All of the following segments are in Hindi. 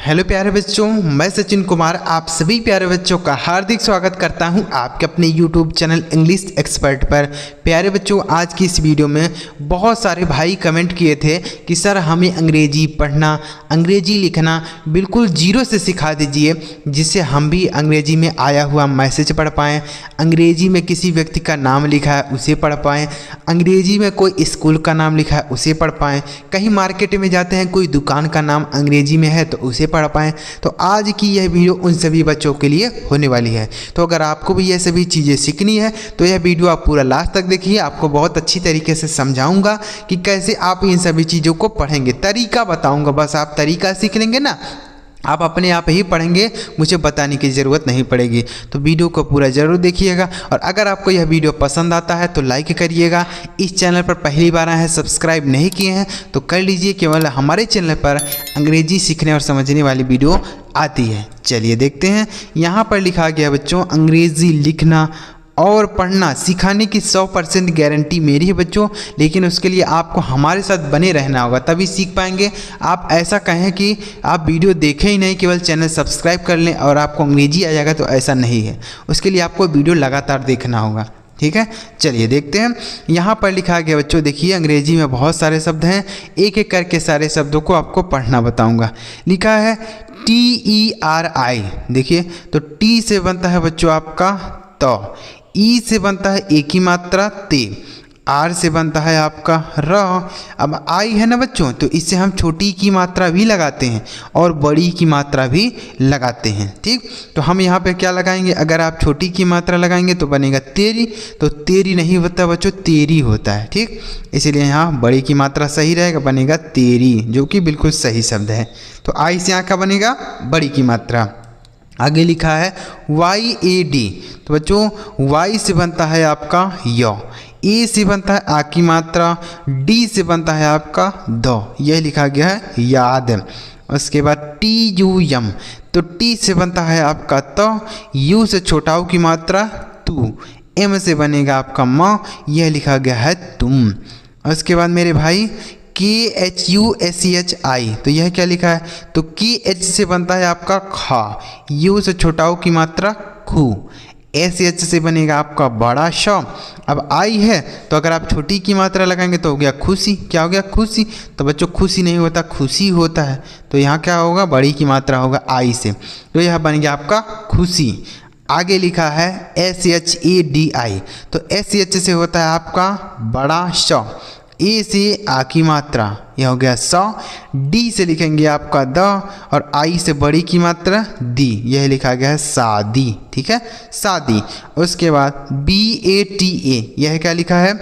हेलो प्यारे बच्चों, मैं सचिन कुमार आप सभी प्यारे बच्चों का हार्दिक स्वागत करता हूं आपके अपने यूट्यूब चैनल इंग्लिश एक्सपर्ट पर। प्यारे बच्चों, आज की इस वीडियो में बहुत सारे भाई कमेंट किए थे कि सर हमें अंग्रेजी पढ़ना, अंग्रेजी लिखना बिल्कुल जीरो से सिखा दीजिए, जिससे हम भी अंग्रेजी में आया हुआ मैसेज पढ़ पाएँ, अंग्रेजी में किसी व्यक्ति का नाम लिखा है उसे पढ़ पाएँ, अंग्रेजी में कोई स्कूल का नाम लिखा है उसे पढ़ पाएँ, कहीं मार्केट में जाते हैं कोई दुकान का नाम अंग्रेजी में है तो उसे पढ़ पाएँ। तो आज की यह वीडियो उन सभी बच्चों के लिए होने वाली है। तो अगर आपको भी यह सभी चीज़ें सीखनी है तो यह वीडियो आप पूरा लास्ट तक देखिए, आपको बहुत अच्छी तरीके से समझाऊंगा कि कैसे आप इन सभी चीज़ों को पढ़ेंगे। तरीका बताऊंगा, बस आप तरीका सीख लेंगे ना, आप अपने आप ही पढ़ेंगे, मुझे बताने की ज़रूरत नहीं पड़ेगी। तो वीडियो को पूरा ज़रूर देखिएगा, और अगर आपको यह वीडियो पसंद आता है तो लाइक करिएगा। इस चैनल पर पहली बार आए हैं, सब्सक्राइब नहीं किए हैं तो कर लीजिए, केवल हमारे चैनल पर अंग्रेजी सीखने और समझने वाली वीडियो आती है। चलिए देखते हैं। यहाँ पर लिखा गया बच्चों, अंग्रेज़ी लिखना और पढ़ना सिखाने की 100% गारंटी मेरी है बच्चों, लेकिन उसके लिए आपको हमारे साथ बने रहना होगा, तभी सीख पाएंगे। आप ऐसा कहें कि आप वीडियो देखें ही नहीं, केवल चैनल सब्सक्राइब कर लें और आपको अंग्रेजी आ जाएगा, तो ऐसा नहीं है। उसके लिए आपको वीडियो लगातार देखना होगा, ठीक है। चलिए देखते हैं। यहाँ पर लिखा गया बच्चों, देखिए अंग्रेजी में बहुत सारे शब्द हैं, एक एक करके सारे शब्दों को आपको पढ़ना बताऊँगा। लिखा है TERI, देखिए तो टी से बनता है बच्चों आपका तो, ई से बनता है एक ही मात्रा ते, आर से बनता है आपका र। अब आई है ना बच्चों, तो इससे हम छोटी की मात्रा भी लगाते हैं और बड़ी की मात्रा भी लगाते हैं, ठीक। तो हम यहाँ पे क्या लगाएंगे, अगर आप छोटी की मात्रा लगाएंगे तो बनेगा तेरी, तो तेरी नहीं होता बच्चों, तेरी होता है, ठीक। इसीलिए यहाँ बड़ी की मात्रा सही रहेगा, बनेगा तेरी, जो कि बिल्कुल सही शब्द है। तो आई से यहाँ का बनेगा बड़ी की मात्रा। आगे लिखा है YAD, तो बच्चों वाई से बनता है आपका य, ए से बनता है आ की मात्रा, डी से बनता है आपका द, यह लिखा गया है याद। उसके बाद TUM, तो टी से बनता है आपका त, यू से छोटाऊ की मात्रा तू, एम से बनेगा आपका म, यह लिखा गया है तुम। उसके बाद मेरे भाई KHUSEHI, तो यह क्या लिखा है, तो KH से बनता है आपका खा, यू से छोटाऊ की मात्रा खू, SH से बनेगा आपका बड़ा श। अब आई है तो अगर आप छोटी की मात्रा लगाएंगे तो हो गया खुशी। क्या हो गया, खुशी। तो बच्चों खुशी नहीं होता, खुशी होता है, तो यहाँ क्या होगा, बड़ी की मात्रा होगा आई से, तो यह बन गया आपका खुशी। आगे लिखा है SHADI, तो SH से होता है आपका बड़ा श, ए से आ की मात्रा, यह हो गया स, डी से लिखेंगे आपका द, और आई से बड़ी की मात्रा दी, यह लिखा गया है शादी, ठीक है, शादी। उसके बाद BATA, यह क्या लिखा है,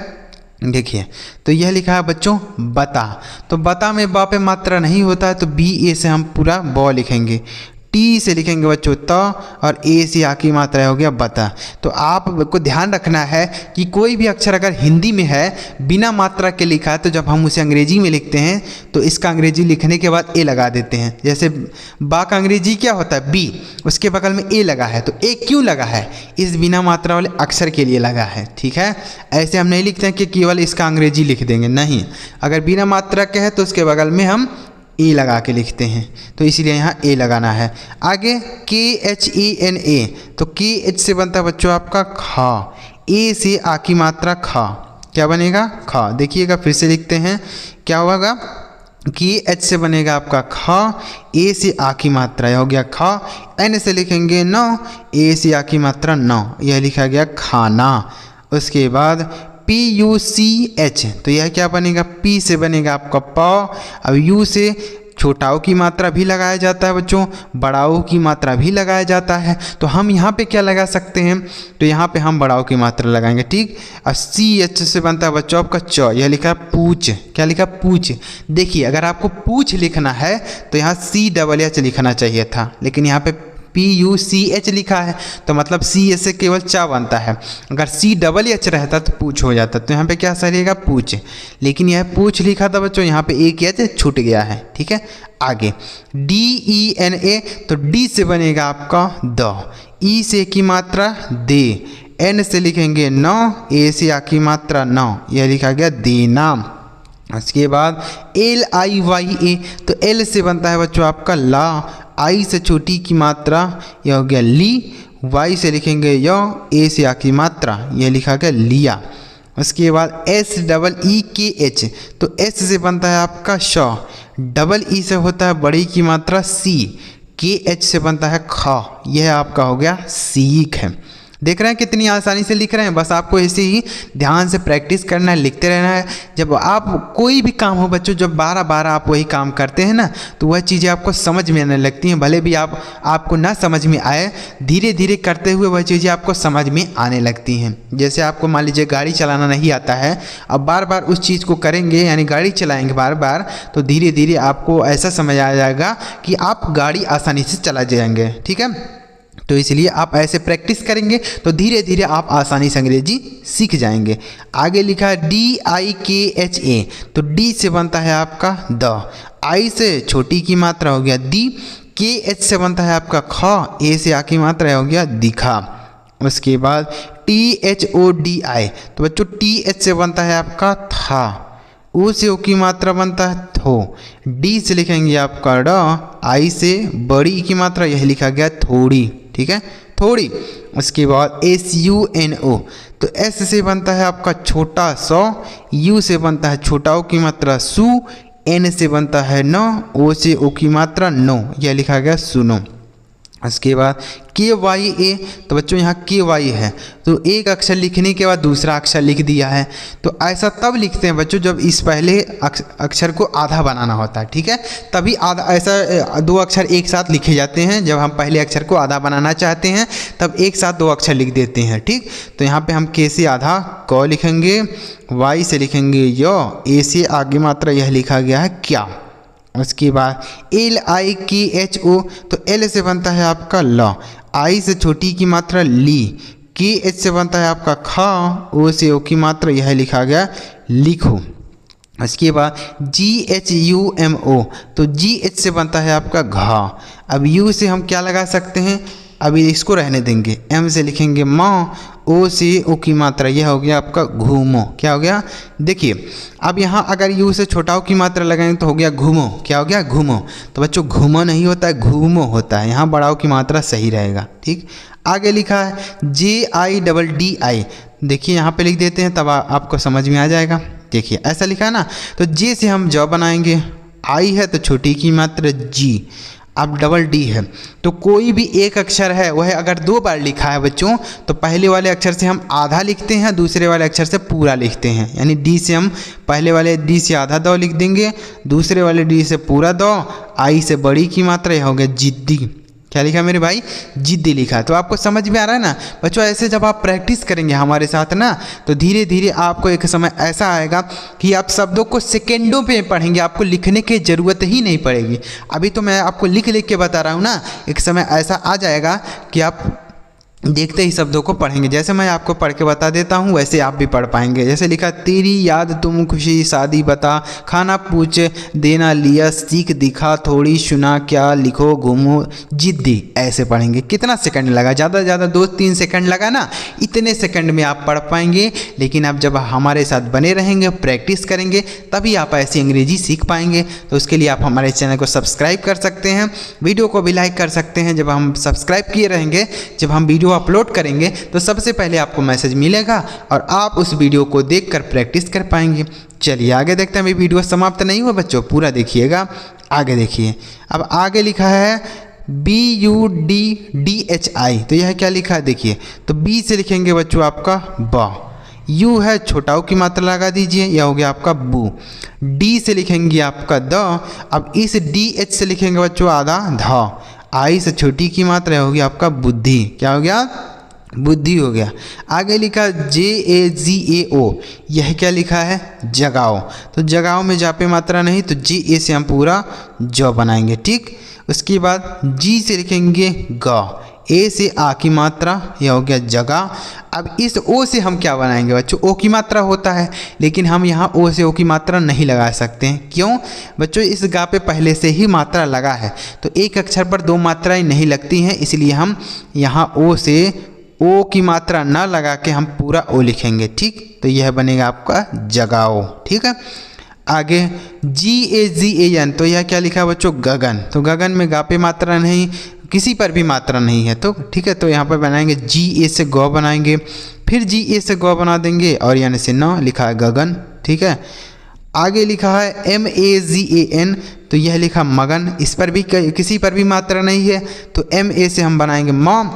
देखिए तो यह लिखा है बच्चों बता, तो बता में बा पे मात्रा नहीं होता है, तो BA से हम पूरा ब लिखेंगे, टी से लिखेंगे बच्चों त, और ए से आ की मात्रा हो गया बता। तो आपको ध्यान रखना है कि कोई भी अक्षर अगर हिंदी में है बिना मात्रा के लिखा है, तो जब हम उसे अंग्रेजी में लिखते हैं तो इसका अंग्रेजी लिखने के बाद ए लगा देते हैं। जैसे बा का अंग्रेजी क्या होता है, बी, उसके बगल में ए लगा है, तो ए क्यों लगा है, इस बिना मात्रा वाले अक्षर के लिए लगा है, ठीक है। ऐसे हम नहीं लिखते हैं कि केवल इसका अंग्रेजी लिख देंगे, नहीं, अगर बिना मात्रा के है तो उसके बगल में हम ए लगा के लिखते हैं, तो इसीलिए यहाँ ए लगाना है। आगे KHANA, तो KH से बनता है बच्चों आपका खा, ए से आ की मात्रा खा, क्या बनेगा खा। देखिएगा फिर से लिखते हैं, क्या होगा, KH से बनेगा आपका खा, ए से आ की मात्रा, यह हो गया खा, एन से लिखेंगे न, ए से आ की मात्रा न, यह लिखा गया खाना। उसके बाद PUCH, तो यह क्या बनेगा, पी से बनेगा आपका प, अब यू से छोटाऊ की मात्रा भी लगाया जाता है बच्चों, बड़ाऊ की मात्रा भी लगाया जाता है, तो हम यहाँ पे क्या लगा सकते हैं, तो यहाँ पे हम बड़ाऊ की मात्रा लगाएंगे, ठीक। और CH से बनता है बच्चों आपका च, यह लिखा है पूछ, क्या लिखा पूछ। देखिए अगर आपको पूछ लिखना है तो यहाँ CHH लिखना चाहिए था, लेकिन यहाँ पे PUCH लिखा है, तो मतलब C से केवल चा बनता है, अगर CHH रहता तो पूछ हो जाता, तो यहाँ पे क्या सही रहेगा पूछ, लेकिन यह पूछ लिखा था बच्चों, यहाँ पे एक एच छूट गया है, ठीक है। आगे DENA, तो डी से बनेगा आपका द, ई से की मात्रा दे, एन से लिखेंगे न, ए से आ की मात्रा न, यह लिखा गया देना। उसके बाद LIYA, तो एल से बनता है बच्चों आपका ला, आई से छोटी की मात्रा यह हो गया ली, वाई से लिखेंगे य, ए से आ की मात्रा यह लिखा गया लिया। उसके बाद SEEKH, तो एस से बनता है आपका श, डबल ई से होता है बड़ी की मात्रा सी, KH से बनता है ख, यह आपका हो गया सीख है। देख रहे हैं कितनी आसानी से लिख रहे हैं। बस आपको ऐसे ही ध्यान से प्रैक्टिस करना है, लिखते रहना है। जब आप कोई भी काम हो बच्चों, जब 12 आप वही काम करते हैं ना, तो वह चीज़ें आपको समझ में आने लगती हैं। भले भी आपको ना समझ में आए, धीरे धीरे करते हुए वह चीज़ें आपको समझ में आने लगती हैं। जैसे आपको मान लीजिए गाड़ी चलाना नहीं आता है, अब बार बार उस चीज़ को करेंगे, यानी गाड़ी चलाएंगे बार बार, तो धीरे धीरे आपको ऐसा समझ आ जाएगा कि आप गाड़ी आसानी से चला जाएंगे। ठीक है, तो इसलिए आप ऐसे प्रैक्टिस करेंगे तो धीरे धीरे आप आसानी से अंग्रेजी सीख जाएंगे। आगे लिखा है DIKHA, तो डी से बनता है आपका द, आई से छोटी की मात्रा हो गया दी, KH से बनता है आपका ख, ए से आ की मात्रा हो गया दिखा। उसके बाद THODI, तो बच्चों TH से बनता है आपका था, ओ से ओ की मात्रा बनता है थो, डी से लिखेंगे आपका ड, आई से बड़ी की मात्रा यह लिखा गया थोड़ी। ठीक है, थोड़ी। उसके बाद SUNO, तो एस से बनता है आपका छोटा सौ, यू से बनता है छोटा ओ की मात्रा सु, एन से बनता है न, ओ से ओ की मात्रा नो, यह लिखा गया सुनो। उसके बाद KYA, तो बच्चों यहाँ KY है, तो एक अक्षर लिखने के बाद दूसरा अक्षर लिख दिया है। तो ऐसा तब लिखते हैं बच्चों जब इस पहले अक्षर को आधा बनाना होता है। ठीक है, तभी आधा, ऐसा दो अक्षर एक साथ लिखे जाते हैं। जब हम पहले अक्षर को आधा बनाना चाहते हैं तब एक साथ दो अक्षर लिख देते हैं। ठीक, तो यहाँ पे हम K से आधा क लिखेंगे, Y से लिखेंगे य, ए से आगे मात्रा यह लिखा गया है क्या। उसके बाद LIKHO, तो L से बनता है आपका ल, आई से छोटी की मात्रा ली, KH से बनता है आपका ख, ओ से ओ की मात्रा यह लिखा गया लिखो। उसके बाद GHUMO, तो GH से बनता है आपका घा। अब U से हम क्या लगा सकते हैं, अभी इसको रहने देंगे। M से लिखेंगे माँ, ओ से ओ की मात्रा यह हो गया आपका घूमो। क्या हो गया, देखिए अब यहाँ अगर यू से छोटा ओ की मात्रा लगाएंगे तो हो गया घूमो। क्या हो गया, घूमो। तो बच्चों घूमो नहीं होता है, घूमो होता है, यहाँ बड़ा ओ की मात्रा सही रहेगा। ठीक, आगे लिखा है JIDDI, देखिए यहाँ पे लिख देते हैं तब आपको समझ में आ जाएगा। देखिए ऐसा लिखा है ना, तो जे से हम ज बनाएंगे, आई है तो छोटी की मात्रा जी, अब डबल डी है, तो कोई भी एक अक्षर है वह अगर दो बार लिखा है बच्चों, तो पहले वाले अक्षर से हम आधा लिखते हैं, दूसरे वाले अक्षर से पूरा लिखते हैं। यानी डी से हम पहले वाले डी से आधा दो लिख देंगे, दूसरे वाले डी से पूरा दो, आई से बड़ी की मात्रा यह हो गया जिद्दी। क्या लिखा मेरे भाई, जिद्दी लिखा। तो आपको समझ में आ रहा है ना बच्चों। ऐसे जब आप प्रैक्टिस करेंगे हमारे साथ ना, तो धीरे धीरे आपको एक समय ऐसा आएगा कि आप शब्दों को सेकेंडों पे पढ़ेंगे, आपको लिखने की ज़रूरत ही नहीं पड़ेगी। अभी तो मैं आपको लिख लिख के बता रहा हूँ ना, एक समय ऐसा आ जाएगा कि आप देखते ही शब्दों को पढ़ेंगे। जैसे मैं आपको पढ़ के बता देता हूँ वैसे आप भी पढ़ पाएंगे। जैसे लिखा, तेरी याद तुम खुशी शादी बता, खाना पूछ देना लिया, सीख दिखा थोड़ी सुना क्या, लिखो घूमो जिद्दी। ऐसे पढ़ेंगे। कितना सेकंड लगा, ज़्यादा से ज़्यादा 2-3 सेकंड लगा ना, इतने सेकंड में आप पढ़ पाएंगे। लेकिन आप जब हमारे साथ बने रहेंगे, प्रैक्टिस करेंगे, तभी आप ऐसी अंग्रेजी सीख पाएंगे। तो उसके लिए आप हमारे चैनल को सब्सक्राइब कर सकते हैं, वीडियो को भी लाइक कर सकते हैं। जब हम सब्सक्राइब किए रहेंगे, जब हम वीडियो अपलोड करेंगे तो सबसे पहले आपको मैसेज मिलेगा और आप उस वीडियो को देखकर प्रैक्टिस कर पाएंगे। चलिए आगे देखते हैं। अभी वीडियो समाप्त नहीं हुआ बच्चों, पूरा देखिएगा। आगे देखिए, अब आगे लिखा है BUDDHI, तो यह क्या लिखा है देखिए। तो बी से लिखेंगे बच्चों आपका ब, यू है छोटा ऊ की मात्रा लगा दीजिए, यह हो गया आपका बू। डी से लिखेंगे आपका द, अब इस DH से लिखेंगे बच्चों आधा ध, आई से छोटी की मात्रा होगी आपका बुद्धि। क्या हो गया, बुद्धि हो गया। आगे लिखा JAGAO, यह क्या लिखा है, जगाओ। तो जगाओ में जा पे मात्रा नहीं, तो JA से हम पूरा ज बनाएंगे। ठीक, उसके बाद जी से लिखेंगे ग, ए से आ की मात्रा यह हो गया जगह। अब इस ओ से हम क्या बनाएंगे बच्चों, ओ की मात्रा होता है, लेकिन हम यहाँ ओ से ओ की मात्रा नहीं लगा सकते हैं। क्यों बच्चों, इस गा पे पहले से ही मात्रा लगा है, तो एक अक्षर पर दो मात्राएं नहीं लगती हैं, इसलिए हम यहाँ ओ से ओ की मात्रा ना लगा के हम पूरा ओ लिखेंगे। ठीक, तो यह बनेगा आपका जगाओ। ठीक है, आगे GAGAN, तो यह क्या लिखा है बच्चों, गगन। तो गगन में गा पे मात्रा नहीं, किसी पर भी मात्रा नहीं है, तो ठीक है। तो यहाँ पर बनाएंगे GA से गौ बनाएंगे, फिर GA से गौ बना देंगे और यानी से न लिखा है गगन, ठीक है। आगे लिखा है MAGAN, तो यह लिखा मगन, इस पर भी किसी पर भी मात्रा नहीं है, तो MA से हम बनाएंगे म,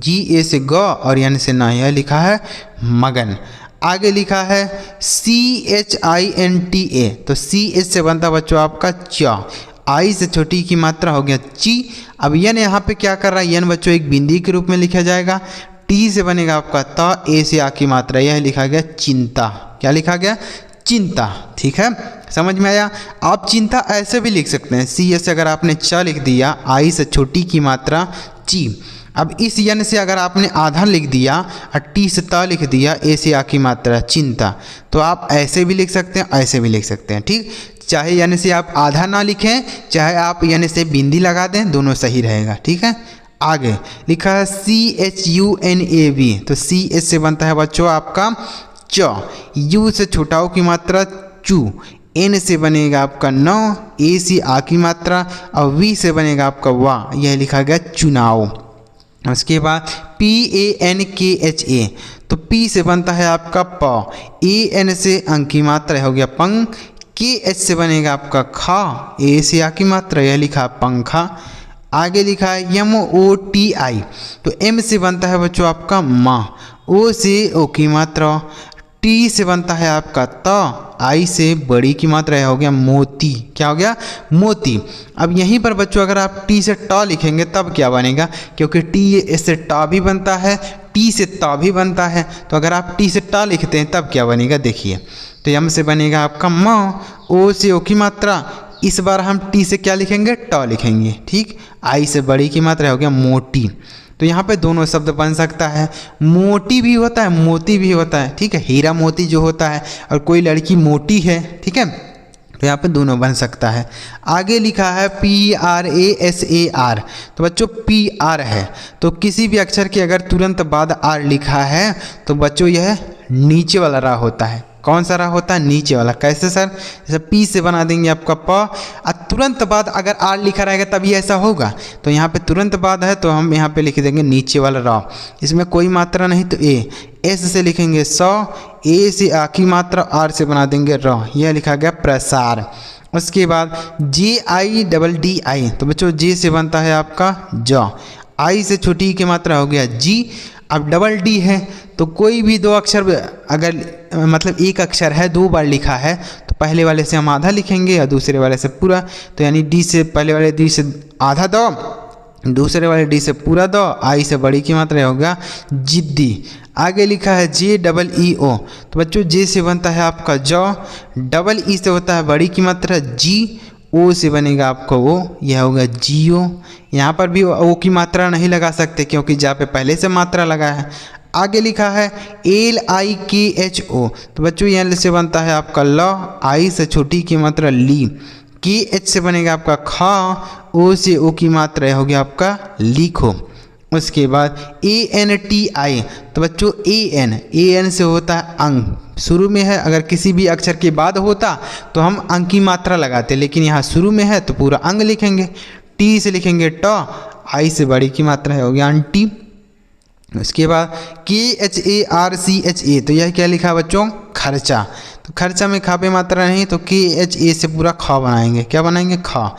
GA से ग और यानी से ना, यह लिखा है मगन। आगे लिखा है CHINTA, तो CH से बनता बच्चों आपका च, आई से छोटी की मात्रा हो गया ची। अब यन यहाँ पे क्या कर रहा है, यन बच्चों एक बिंदी के रूप में लिखा जाएगा। टी से बनेगा आपका त, ए से आ की मात्रा, यह लिखा गया चिंता। क्या लिखा गया, चिंता, ठीक है, समझ में आया। आप चिंता ऐसे भी लिख सकते हैं, सी से अगर आपने च लिख दिया, आई से छोटी की मात्रा ची। अब इस यन से अगर आपने आधा लिख दिया और टी से त लिख दिया, ए से आ की मात्रा चिंता, तो आप ऐसे भी लिख सकते हैं, ऐसे भी लिख सकते हैं, ठीक। चाहे यानी से आप आधा ना लिखें, चाहे आप यानी से बिंदी लगा दें, दोनों सही रहेगा, ठीक है। आगे लिखा है CHUNAV, तो CH से बनता है बच्चों आपका च, यू से छोटाओ की मात्रा चू, एन से बनेगा आपका न, ए से आ की मात्रा और वी से बनेगा आपका वा, यह लिखा गया चुनाव। उसके बाद PANKHA, तो P से बनता है आपका प, AN से अंक की मात्रा हो गया पंग, KH से बनेगा आपका खा, ए से आ की मात्रा, यह लिखा पंखा। आगे लिखा है MOTI, तो M से बनता है बच्चों आपका माँ, O से ओ की मात्रा, T से बनता है आपका त, आई से बड़ी की मात्रा हो गया मोती। क्या हो गया, मोती। अब यहीं पर बच्चों अगर आप टी से ट लिखेंगे तब क्या बनेगा, क्योंकि टी से टा भी बनता है, टी से ता भी बनता है, तो अगर आप टी से टा लिखते हैं तब क्या बनेगा, देखिए। तो यम से बनेगा आपका म, ओ से ओ की मात्रा, इस बार हम टी से क्या लिखेंगे, ट लिखेंगे, ठीक। आई से बड़ी की मात्रा हो गया मोटी। तो यहाँ पे दोनों शब्द बन सकता है, मोटी भी होता है, मोती भी होता है, ठीक है। हीरा मोती जो होता है और कोई लड़की मोटी है, ठीक है, तो यहाँ पे दोनों बन सकता है। आगे लिखा है PRASAR, तो बच्चों PR है, तो किसी भी अक्षर के अगर तुरंत बाद R लिखा है तो बच्चों यह नीचे वाला रा होता है। कौन सा रा होता है, नीचे वाला। कैसे सर, जैसे P से बना देंगे आपका प, और तुरंत बाद अगर R लिखा रहेगा तभी ऐसा होगा, तो यहाँ पे तुरंत बाद है तो हम यहाँ पे लिख देंगे नीचे वाला रा, इसमें कोई मात्रा नहीं तो A, S से लिखेंगे सौ, A से आ की मात्रा, R से बना देंगे र, यह लिखा गया प्रसार। उसके बाद JIDDI, तो बच्चों J से बनता है आपका ज, आई से छोटी की मात्रा हो गया जी। अब डबल डी है, तो कोई भी दो अक्षर अगर मतलब एक अक्षर है दो बार लिखा है तो पहले वाले से हम आधा लिखेंगे और दूसरे वाले से पूरा, तो यानी डी से पहले वाले डी से आधा दो, दूसरे वाले डी से पूरा दो, आई से बड़ी की मात्रा होगा जिद्दी। आगे लिखा है JEEO, तो बच्चों जे से बनता है आपका ज, डबल ई से होता है बड़ी की मात्रा जी, ओ से बनेगा आपका ओ, यह होगा जियो। यहाँ पर भी ओ की मात्रा नहीं लगा सकते क्योंकि जहाँ पे पहले से मात्रा लगा है। आगे लिखा है LIKHO, तो बच्चों एल से बनता है आपका ल, आई से छोटी की मात्रा ली, KH से बनेगा आपका खा, ओ से ओ की मात्रा हो गया आपका लिखो। उसके बाद ANTI, तो बच्चों AN से होता है अंग, शुरू में है, अगर किसी भी अक्षर के बाद होता तो हम अंग की मात्रा लगाते, लेकिन यहाँ शुरू में है तो पूरा अंग लिखेंगे। टी से लिखेंगे ट, आई से बड़ी की मात्रा है हो गया आंटी। उसके बाद KHARCHA, तो यह क्या लिखा है बच्चों, खर्चा। तो खर्चा में खा पे मात्रा नहीं तो KHA से पूरा खा बनाएंगे, क्या बनाएंगे, खा।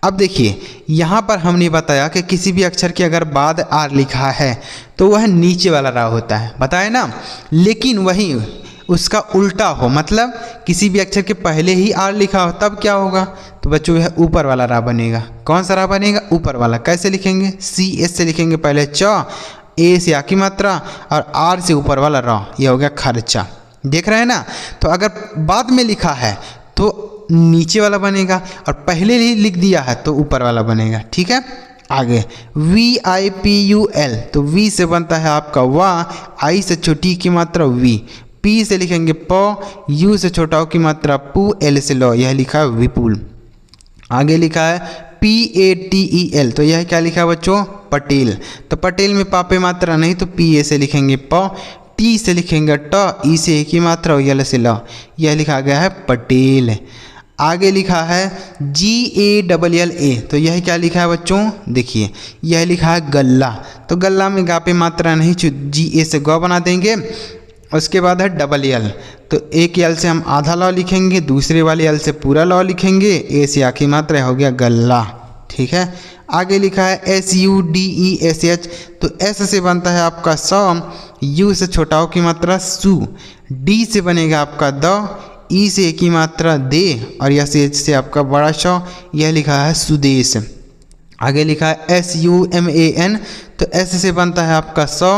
अब देखिए यहाँ पर हमने बताया कि किसी भी अक्षर के अगर बाद आर लिखा है तो वह नीचे वाला रा होता है, बताए ना। लेकिन वही उसका उल्टा हो, मतलब किसी भी अक्षर के पहले ही आर लिखा हो तब क्या होगा, तो बच्चों यह ऊपर वाला रा बनेगा। कौन सा रा बनेगा, ऊपर वाला। कैसे लिखेंगे, CS से लिखेंगे पहले च, ए से आ की मात्रा और आर से ऊपर वाला रा, यह हो गया खर्चा। देख रहे हैं ना। तो अगर बाद में लिखा है तो नीचे वाला बनेगा और पहले ही लिख दिया है तो ऊपर वाला बनेगा, ठीक है। आगे VIPUL, तो V से बनता है आपका वाह, आई से छोटी की मात्रा वी, P से लिखेंगे प, U से छोटाओ की मात्रा पू, L से लो, यह लिखा है विपुल। आगे लिखा है PATEL, तो यह क्या लिखा है बच्चों, पटेल। तो पटेल में पापे मात्रा नहीं तो PA से लिखेंगे प, टी से लिखेंगे ट, ई से एक ही मात्रा और यल से ल, यह लिखा गया है पटेल। आगे लिखा है GALLA, तो यह क्या लिखा है बच्चों, देखिए यह लिखा है गल्ला। तो गल्ला में गा पे मात्रा नहीं, GA से ग बना देंगे। उसके बाद है डबल यल, तो एक यल से हम आधा लॉ लिखेंगे, दूसरे वाले यल से पूरा लॉ लिखेंगे, ए से आखिरी मात्रा हो गया गल्ला। ठीक है। आगे लिखा है SUDESH, तो S से बनता है आपका सौ, U से छोटा हो की मात्रा सु, D से बनेगा आपका द, ई से एक ही मात्रा दे, और यह से आपका बड़ा शौ, यह लिखा है सुदेश। आगे लिखा है SUMAN, तो S से बनता है आपका सौ,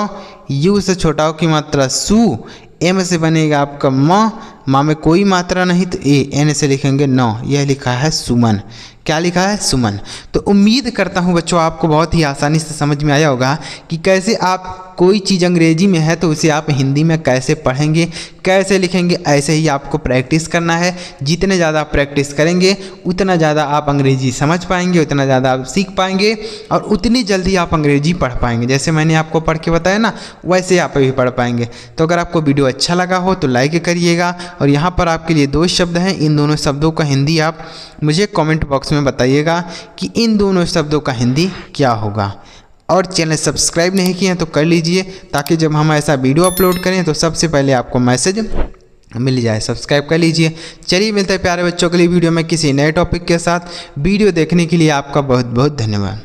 U से छोटा हो की मात्रा सु, M से बनेगा आपका माँ में कोई मात्रा नहीं तो N से लिखेंगे नौ, यह लिखा है सुमन। क्या लिखा है, सुमन। तो उम्मीद करता हूँ बच्चों आपको बहुत ही आसानी से समझ में आया होगा कि कैसे आप कोई चीज़ अंग्रेजी में है तो उसे आप हिंदी में कैसे पढ़ेंगे, कैसे लिखेंगे। ऐसे ही आपको प्रैक्टिस करना है। जितने ज़्यादा आप प्रैक्टिस करेंगे उतना ज़्यादा आप अंग्रेजी समझ पाएंगे, उतना ज़्यादा आप सीख पाएंगे और उतनी जल्दी आप अंग्रेजी पढ़ पाएंगे। जैसे मैंने आपको पढ़ के बताया ना, वैसे आप भी पढ़ पाएंगे। तो अगर आपको वीडियो अच्छा लगा हो तो लाइक करिएगा। और यहाँ पर आपके लिए दो शब्द हैं, इन दोनों शब्दों का हिंदी आप मुझे कमेंट बॉक्स में बताइएगा कि इन दोनों शब्दों का हिंदी क्या होगा। और चैनल सब्सक्राइब नहीं किए हैं तो कर लीजिए, ताकि जब हम ऐसा वीडियो अपलोड करें तो सबसे पहले आपको मैसेज मिल जाए। सब्सक्राइब कर लीजिए। चलिए मिलते हैं प्यारे बच्चों, अगली वीडियो में किसी नए टॉपिक के साथ। वीडियो देखने के लिए आपका बहुत बहुत धन्यवाद।